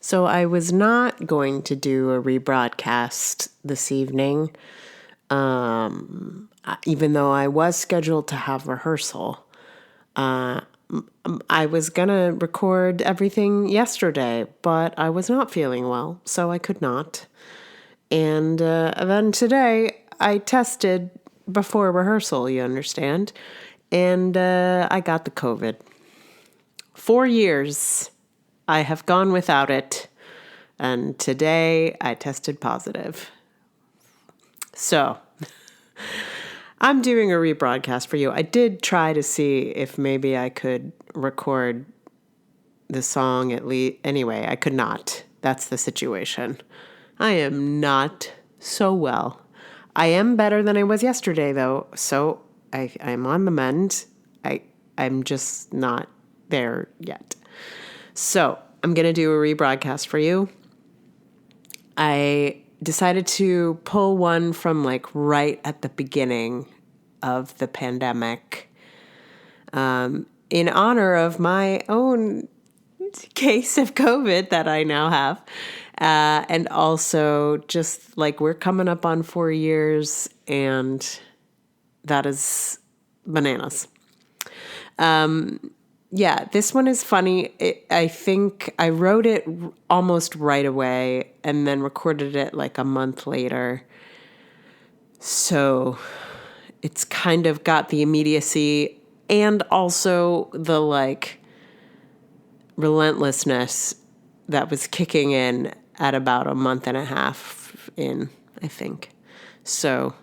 So I was not going to do a rebroadcast this evening, even though I was scheduled to have rehearsal. I was going to record everything yesterday, but I was not feeling well, so I could not. And then today I tested before rehearsal, you understand, and I got the COVID. 4 years I have gone without it, and today I tested positive. So I'm doing a rebroadcast for you. I did try to see if maybe I could record the song at least. Anyway, I could not. That's the situation. I am not so well. I am better than I was yesterday, though, so I'm on the mend. I'm just not there yet. So I'm going to do a rebroadcast for you. I decided to pull one from like right at the beginning of the pandemic in honor of my own case of COVID that I now have. And also just like we're coming up on 4 years, and that is bananas. Yeah, this one is funny. I think I wrote it almost right away and then recorded it like a month later. So it's kind of got the immediacy and also the like relentlessness that was kicking in at about a month and a half in, I think. So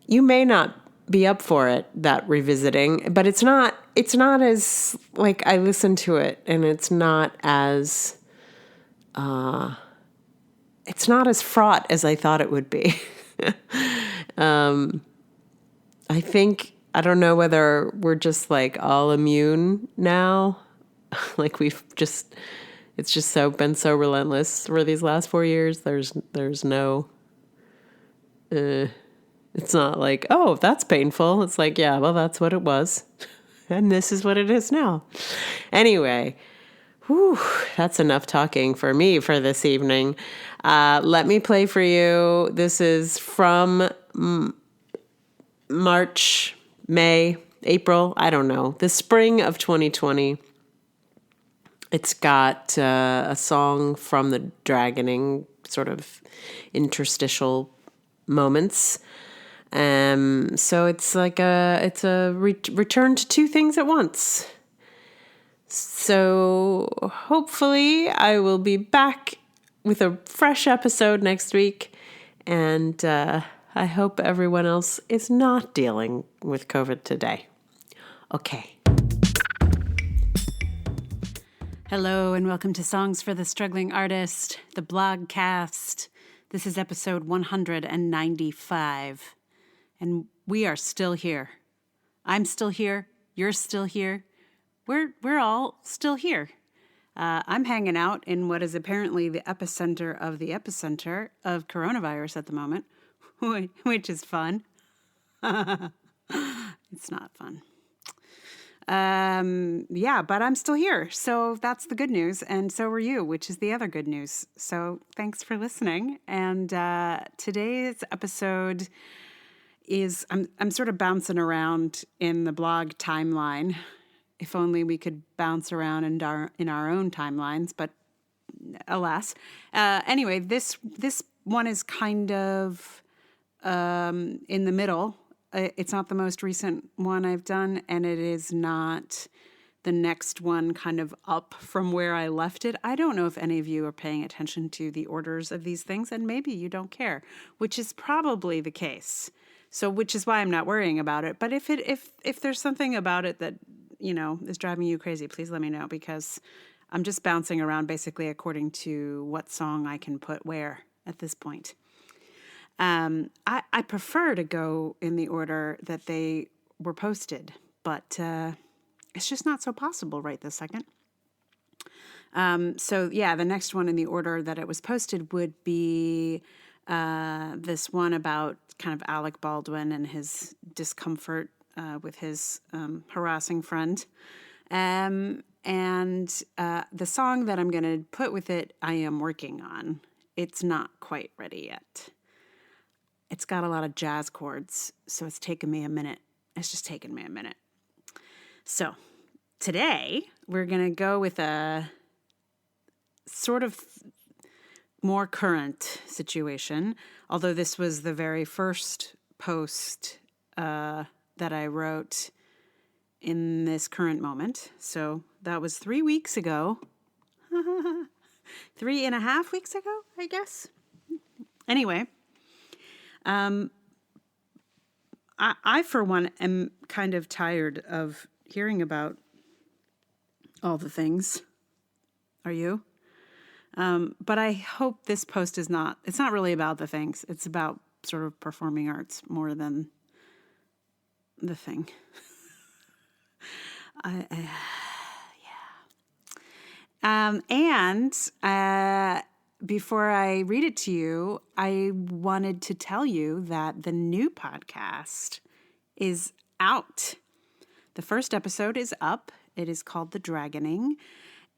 you may not be up for it, that revisiting, but it's not as like I listened to it and it's not as fraught as I thought it would be. I think, I don't know whether we're just like all immune now. Like it's just been so relentless for these last 4 years. There's no, it's not like, oh, that's painful. It's like, yeah, well, that's what it was. And this is what it is now. Anyway, that's enough talking for me for this evening. Let me play for you. This is from March, May, April, I don't know, the spring of 2020. It's got a song from the Dragoning sort of interstitial moments. So it's like a return to two things at once. So hopefully I will be back with a fresh episode next week. And I hope everyone else is not dealing with COVID today. Okay. Hello and welcome to Songs for the Struggling Artist, the blogcast. This is episode 195. And we are still here. I'm still here. You're still here. We're all still here. I'm hanging out in what is apparently the epicenter of coronavirus at the moment, which is fun. It's not fun. Yeah, but I'm still here. So that's the good news. And so are you, which is the other good news. So thanks for listening. And today's episode is I'm sort of bouncing around in the blog timeline. If only we could bounce around in our own timelines, but alas. Anyway, this one is kind of in the middle. It's not the most recent one I've done, and it is not the next one kind of up from where I left it. I don't know if any of you are paying attention to the orders of these things, and maybe you don't care, which is probably the case. So, which is why I'm not worrying about it. But if there's something about it that, you know, is driving you crazy, please let me know, because I'm just bouncing around basically according to what song I can put where at this point. I prefer to go in the order that they were posted, but it's just not so possible right this second. So yeah, the next one in the order that it was posted would be this one about kind of Alec Baldwin and his discomfort with his harassing friend. And And the song that I'm going to put with it, I am working on. It's not quite ready yet. It's got a lot of jazz chords, so it's taken me a minute. It's just taken me a minute. So today, we're going to go with a sort of more current situation, although this was the very first post that I wrote in this current moment. So that was 3 weeks ago. 3.5 weeks ago, I guess. Anyway, I, for one, am kind of tired of hearing about all the things. Are you? But I hope this post it's not really about the things. It's about sort of performing arts more than the thing. Before I read it to you, I wanted to tell you that the new podcast is out. The first episode is up. It is called The Dragoning.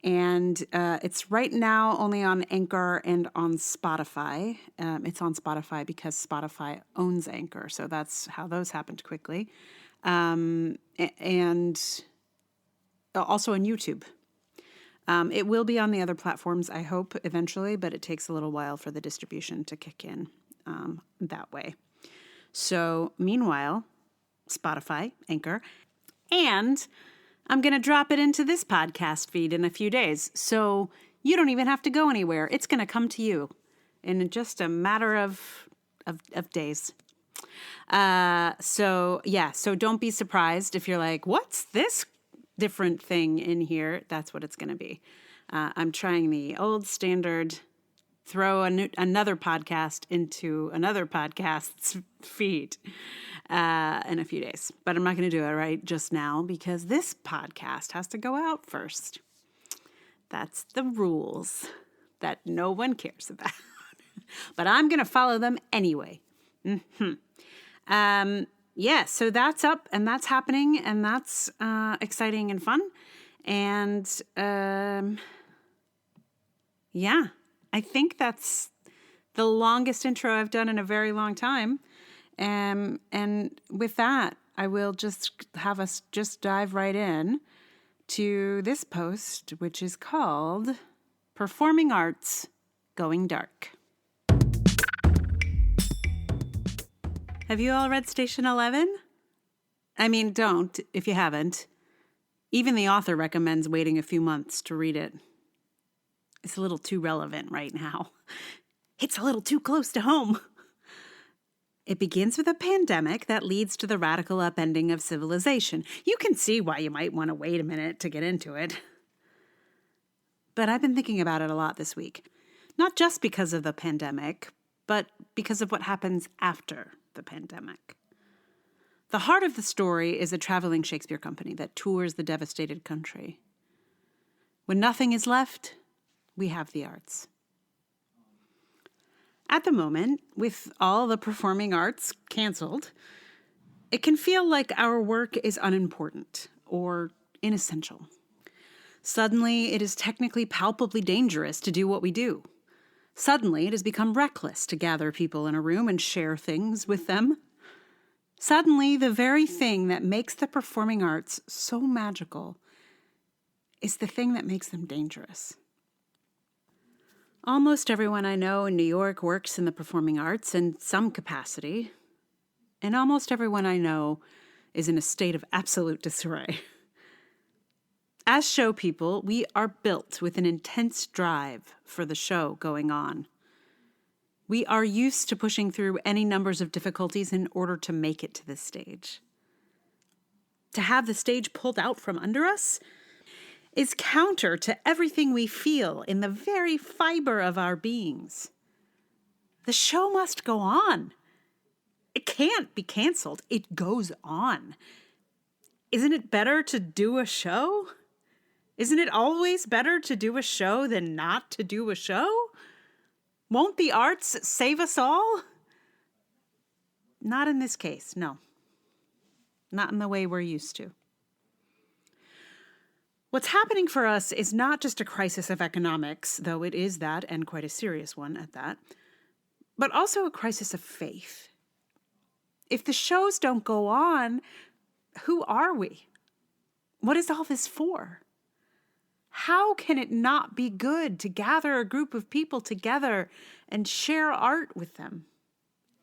And it's right now only on Anchor and on Spotify. It's on Spotify because Spotify owns Anchor. So that's how those happened quickly. And also on YouTube. It will be on the other platforms, I hope, eventually, but it takes a little while for the distribution to kick in that way. So meanwhile, Spotify, Anchor, and I'm going to drop it into this podcast feed in a few days. So you don't even have to go anywhere. It's going to come to you in just a matter of days. So don't be surprised if you're like, what's this different thing in here? That's what it's going to be. I'm trying the old standard, throw another podcast into another podcast's feed in a few days. But I'm not going to do it right just now because this podcast has to go out first. That's the rules that no one cares about. But I'm going to follow them anyway. So that's up and that's happening and that's exciting and fun. And I think that's the longest intro I've done in a very long time. And with that, I will just have us just dive right in to this post, which is called Performing Arts Going Dark. Have you all read Station 11? I mean, don't if you haven't. Even the author recommends waiting a few months to read it. It's a little too relevant right now. It's a little too close to home. It begins with a pandemic that leads to the radical upending of civilization. You can see why you might want to wait a minute to get into it. But I've been thinking about it a lot this week. Not just because of the pandemic, but because of what happens after the pandemic. The heart of the story is a traveling Shakespeare company that tours the devastated country. When nothing is left, we have the arts. At the moment, with all the performing arts canceled, it can feel like our work is unimportant or inessential. Suddenly, it is technically palpably dangerous to do what we do. Suddenly, it has become reckless to gather people in a room and share things with them. Suddenly, the very thing that makes the performing arts so magical is the thing that makes them dangerous. Almost everyone I know in New York works in the performing arts in some capacity, and almost everyone I know is in a state of absolute disarray. As show people, we are built with an intense drive for the show going on. We are used to pushing through any numbers of difficulties in order to make it to the stage. To have the stage pulled out from under us is counter to everything we feel in the very fiber of our beings. The show must go on. It can't be canceled. It goes on. Isn't it better to do a show? Isn't it always better to do a show than not to do a show? Won't the arts save us all? Not in this case, no. Not in the way we're used to. What's happening for us is not just a crisis of economics, though it is that, and quite a serious one at that, but also a crisis of faith. If the shows don't go on, who are we? What is all this for? How can it not be good to gather a group of people together and share art with them?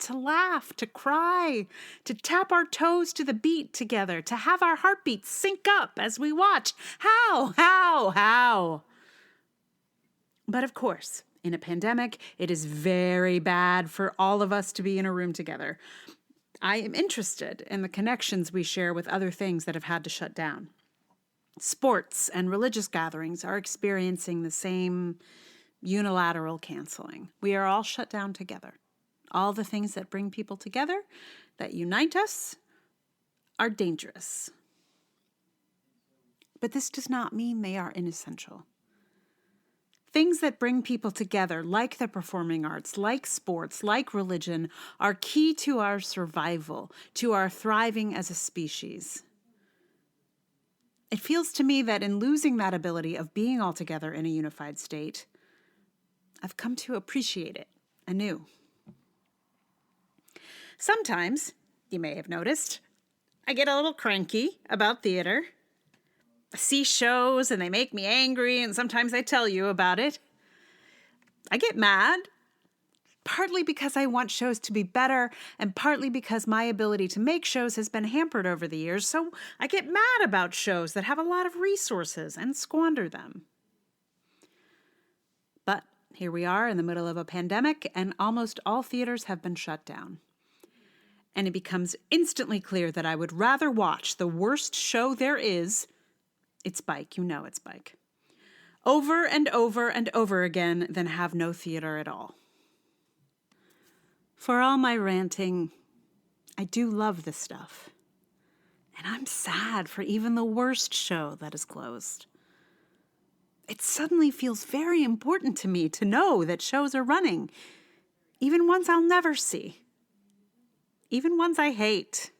To laugh, to cry, to tap our toes to the beat together, to have our heartbeats sync up as we watch. How? But of course, in a pandemic, it is very bad for all of us to be in a room together. I am interested in the connections we share with other things that have had to shut down. Sports and religious gatherings are experiencing the same unilateral canceling. We are all shut down together. All the things that bring people together, that unite us, are dangerous. But this does not mean they are inessential. Things that bring people together, like the performing arts, like sports, like religion, are key to our survival, to our thriving as a species. It feels to me that in losing that ability of being all together in a unified state, I've come to appreciate it anew. Sometimes, you may have noticed, I get a little cranky about theater. I see shows and they make me angry, and sometimes I tell you about it. I get mad, partly because I want shows to be better, and partly because my ability to make shows has been hampered over the years, so I get mad about shows that have a lot of resources and squander them. But here we are in the middle of a pandemic, and almost all theaters have been shut down. And it becomes instantly clear that I would rather watch the worst show there is, it's Bike, you know it's Bike, over and over and over again than have no theater at all. For all my ranting, I do love this stuff. And I'm sad for even the worst show that is closed. It suddenly feels very important to me to know that shows are running, even ones I'll never see. Even ones I hate.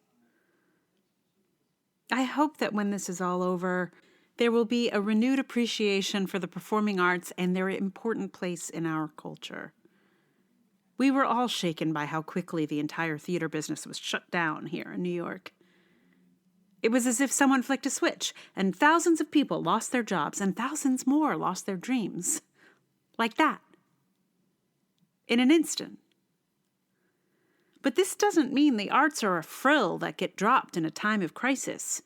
I hope that when this is all over, there will be a renewed appreciation for the performing arts and their important place in our culture. We were all shaken by how quickly the entire theater business was shut down here in New York. It was as if someone flicked a switch, and thousands of people lost their jobs, and thousands more lost their dreams. Like that. In an instant. But this doesn't mean the arts are a frill that get dropped in a time of crisis.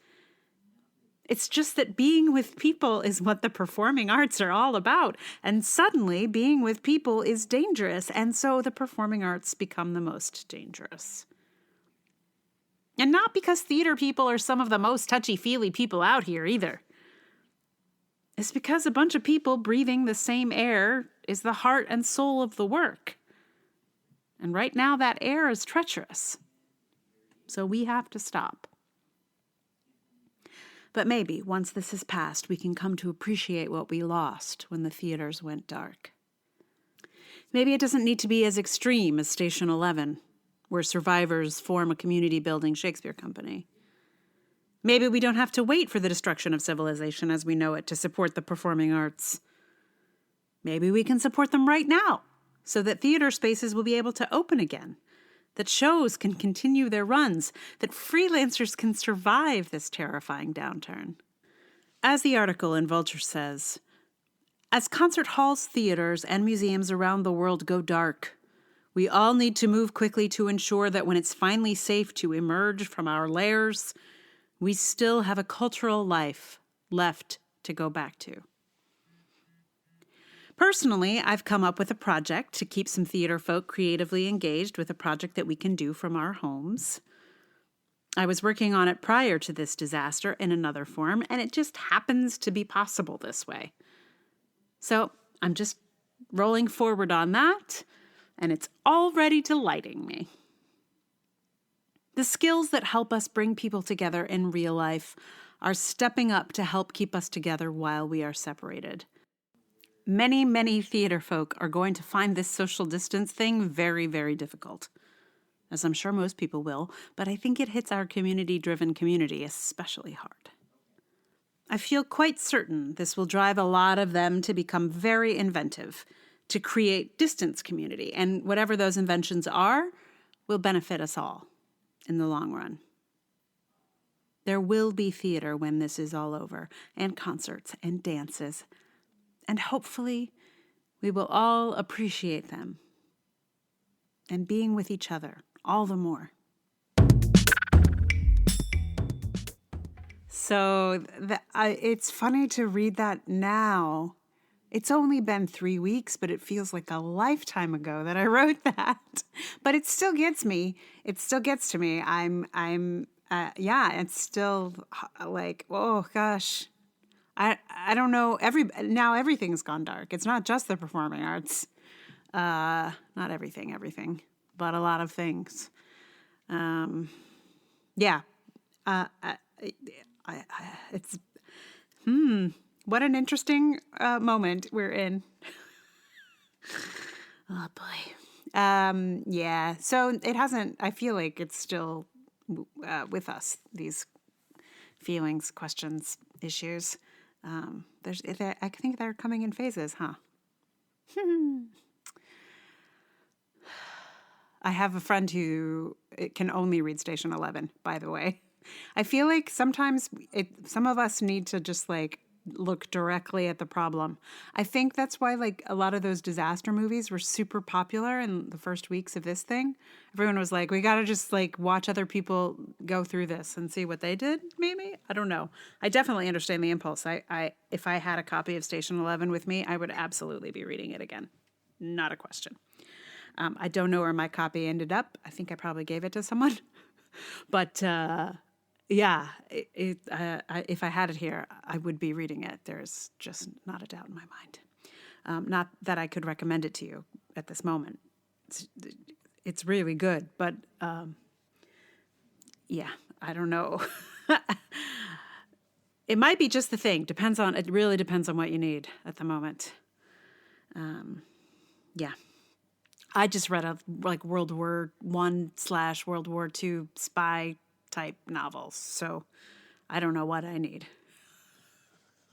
It's just that being with people is what the performing arts are all about, and suddenly being with people is dangerous, and so the performing arts become the most dangerous. And not because theater people are some of the most touchy-feely people out here either. It's because a bunch of people breathing the same air is the heart and soul of the work. And right now that air is treacherous. So we have to stop. But maybe once this is past, we can come to appreciate what we lost when the theaters went dark. Maybe it doesn't need to be as extreme as Station 11, where survivors form a community-building Shakespeare company. Maybe we don't have to wait for the destruction of civilization as we know it to support the performing arts. Maybe we can support them right now, so that theater spaces will be able to open again, that shows can continue their runs, that freelancers can survive this terrifying downturn. As the article in Vulture says, as concert halls, theaters, and museums around the world go dark, we all need to move quickly to ensure that when it's finally safe to emerge from our lairs, we still have a cultural life left to go back to. Personally, I've come up with a project to keep some theater folk creatively engaged with a project that we can do from our homes. I was working on it prior to this disaster in another form, and it just happens to be possible this way. So I'm just rolling forward on that, and it's already delighting me. The skills that help us bring people together in real life are stepping up to help keep us together while we are separated. Many, many theater folk are going to find this social distance thing very, very difficult, as I'm sure most people will, but I think it hits our community-driven community especially hard. I feel quite certain this will drive a lot of them to become very inventive, to create distance community, and whatever those inventions are will benefit us all in the long run. There will be theater when this is all over, and concerts and dances, and hopefully we will all appreciate them and being with each other all the more. So it's funny to read that now. It's only been 3 weeks, but it feels like a lifetime ago that I wrote that. But it still gets me. It still gets to me. It's still like, oh gosh. I don't know. Now everything's gone dark. It's not just the performing arts. Not everything, but a lot of things. It's what an interesting moment we're in. Oh boy. So it hasn't. I feel like it's still with us. These feelings, questions, issues. I think they're coming in phases, huh? I have a friend who can only read Station 11, by the way. I feel like sometimes some of us need to just like look directly at the problem. I think that's why like a lot of those disaster movies were super popular in the first weeks of this thing. Everyone was like, we got to just like watch other people go through this and see what they did, maybe? I don't know. I definitely understand the impulse. If I had a copy of Station 11 with me, I would absolutely be reading it again. Not a question. I don't know where my copy ended up. I think I probably gave it to someone. But if I had it here, I would be reading it. There's just not a doubt in my mind. Not that I could recommend it to you at this moment. It's really good, but I don't know. It might be just the thing. It really depends on what you need at the moment. I just read a like World War I/World War II spy type novels, so I don't know what I need.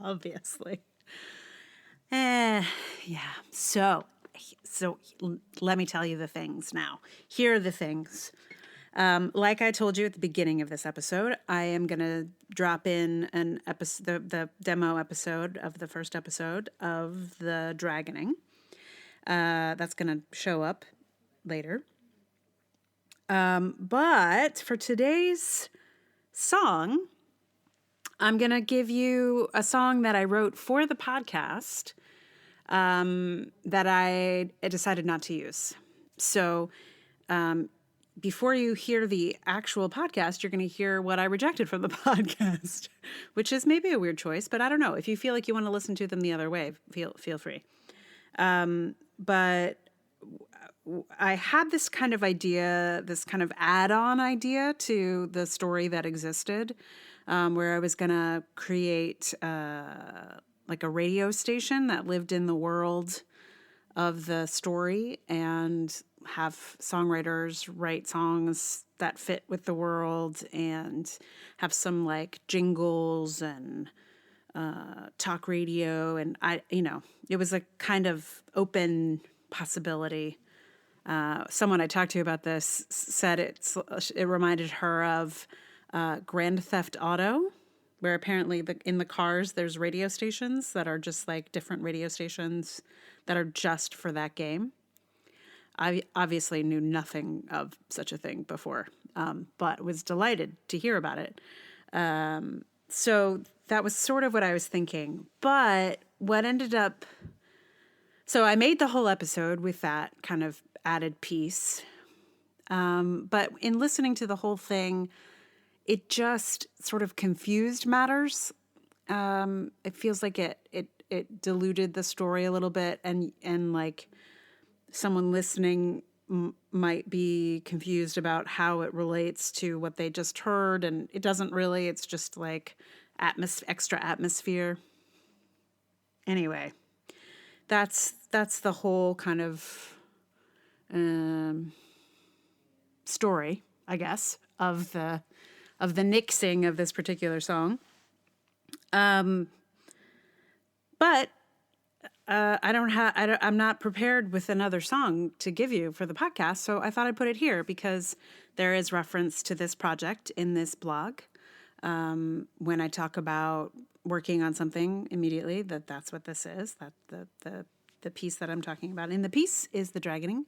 Obviously. So let me tell you the things now. Here are the things. Like I told you at the beginning of this episode, I am going to drop in an episode, the demo episode of the first episode of the Dragoning. That's going to show up later. But for today's song, I'm going to give you a song that I wrote for the podcast that I decided not to use. So before you hear the actual podcast, you're going to hear what I rejected from the podcast, which is maybe a weird choice, but I don't know. If you feel like you want to listen to them the other way, feel free. But I had this kind of idea, this kind of add-on idea to the story that existed, where I was going to create like a radio station that lived in the world of the story and have songwriters write songs that fit with the world and have some like jingles and talk radio. And it was a kind of open possibility. Someone I talked to about this said it reminded her of Grand Theft Auto, where apparently in the cars there's radio stations that are just like different radio stations that are just for that game. I obviously knew nothing of such a thing before, but was delighted to hear about it. So that was sort of what I was thinking. But what ended up... So I made the whole episode with that kind of added piece. But in listening to the whole thing, it just sort of confused matters. It feels like it diluted the story a little bit, and like someone listening might be confused about how it relates to what they just heard, and it doesn't really. It's just like extra atmosphere. Anyway, that's the whole kind of story, I guess, of the nixing of this particular song. But I'm not prepared with another song to give you for the podcast, so I thought I'd put it here because there is reference to this project in this blog. When I talk about working on something immediately, that's what this is. That the piece that I'm talking about in the piece is the dragoning.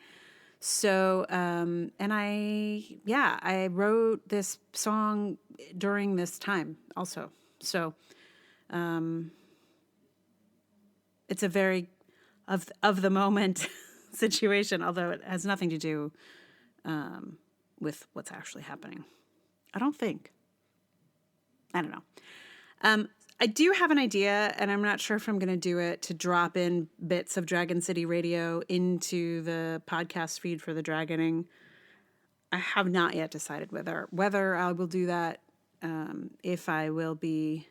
So, and I wrote this song during this time also. So, it's a very of the moment situation, although it has nothing to do with what's actually happening. I don't think. I don't know. I do have an idea, and I'm not sure if I'm going to do it, to drop in bits of Dragon City Radio into the podcast feed for the dragoning. I have not yet decided whether I will do that, if I will be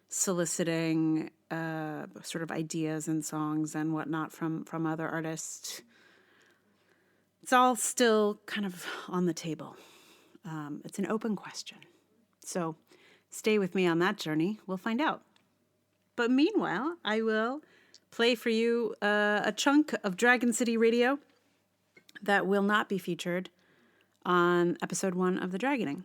soliciting sort of ideas and songs and whatnot from other artists. It's all still kind of on the table. It's an open question. So stay with me on that journey. We'll find out. But meanwhile, I will play for you a chunk of Dragon City Radio that will not be featured on episode 1 of the Dragoning.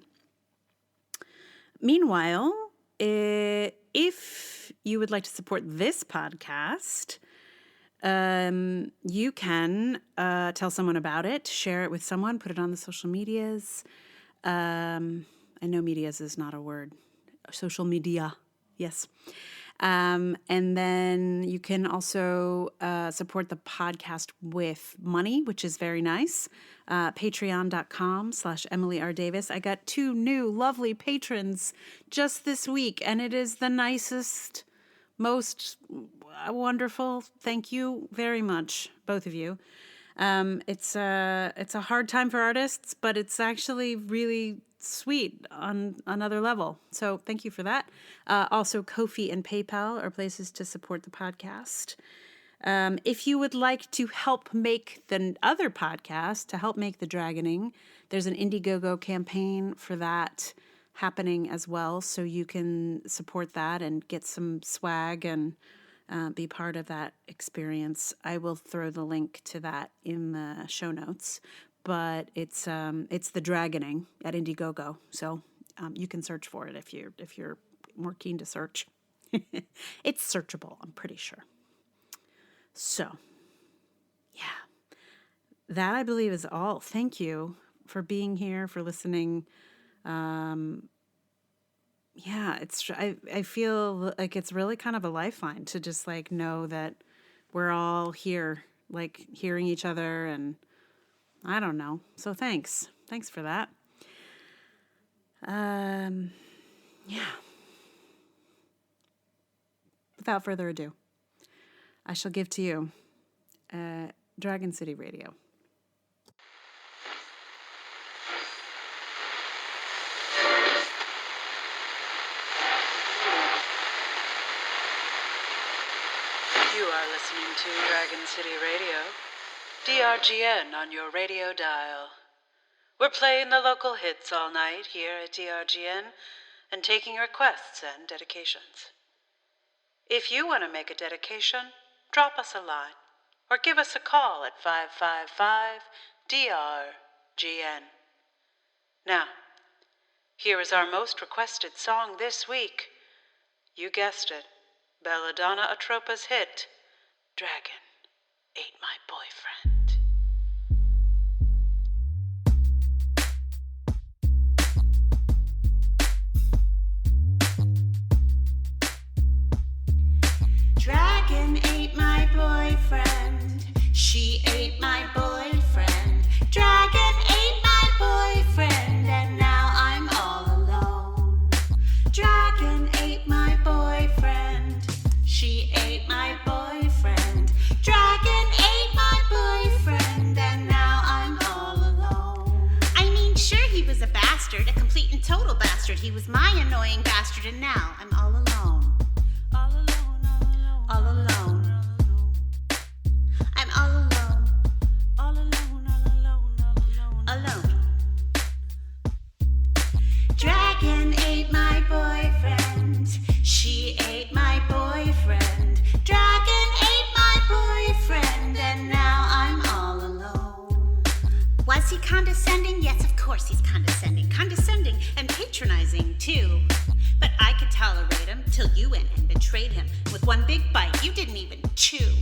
Meanwhile, if you would like to support this podcast, you can tell someone about it, share it with someone, put it on the social medias. I know medias is not a word. Social media, yes. And then you can also support the podcast with money, which is very nice. Patreon.com/Emily R. Davis. I got 2 new lovely patrons just this week, and it is the nicest, most wonderful. Thank you very much, both of you. It's a hard time for artists, but it's actually really sweet on another level. So thank you for that. Also, Ko-fi and PayPal are places to support the podcast. If you would like to help make the other podcast, to help make the Dragoning, there's an Indiegogo campaign for that happening as well. So you can support that and get some swag and be part of that experience. I will throw the link to that in the show notes. But it's the Dragoning at Indiegogo, so you can search for it if you're more keen to search. It's searchable, I'm pretty sure. So, yeah, that I believe is all. Thank you for being here, for listening. I feel like it's really kind of a lifeline to just like know that we're all here, like hearing each other and. I don't know. So thanks. Thanks for that. Yeah. Without further ado, I shall give to you Dragon City Radio. You are listening to Dragon City Radio. DRGN on your radio dial. We're playing the local hits all night here at DRGN and taking requests and dedications. If you want to make a dedication, drop us a line or give us a call at 555-DRGN. Now, here is our most requested song this week. You guessed it, Belladonna Atropa's hit, Dragon Ate My Boyfriend. Dragon ate my boyfriend. She ate my boyfriend. Dragon ate my boyfriend, and now I'm all alone. Dragon ate my boyfriend. She ate my boyfriend. Dragon ate my boyfriend, and now I'm all alone. I mean, sure, he was a bastard, a complete and total bastard. He was my annoying bastard, and now I'm all alone. All alone. All alone. I'm all alone. All alone, all alone, all alone. Alone. Dragon ate my boyfriend. Was he condescending? Yes, of course he's condescending. Condescending and patronizing, too. But I could tolerate him till you went and betrayed him. With one big bite you didn't even chew.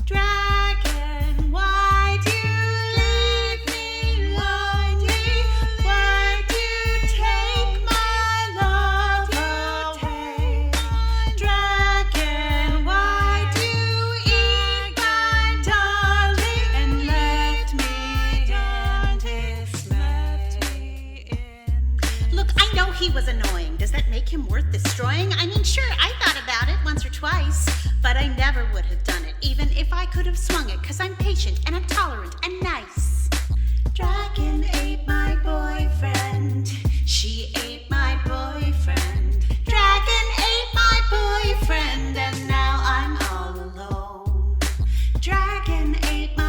Dragon, why do you leave me lonely? Why do you take my love away? Dragon, why do you eat my darling and left me in this mess? Look, I know he was annoying. Does that make him worth destroying? I mean, sure, I thought about it once or twice, but I never would have done it, even if I could have swung it, 'cause I'm patient and I'm tolerant and nice. Dragon ate my boyfriend. She ate my boyfriend. Dragon ate my boyfriend, and now I'm all alone. Dragon ate my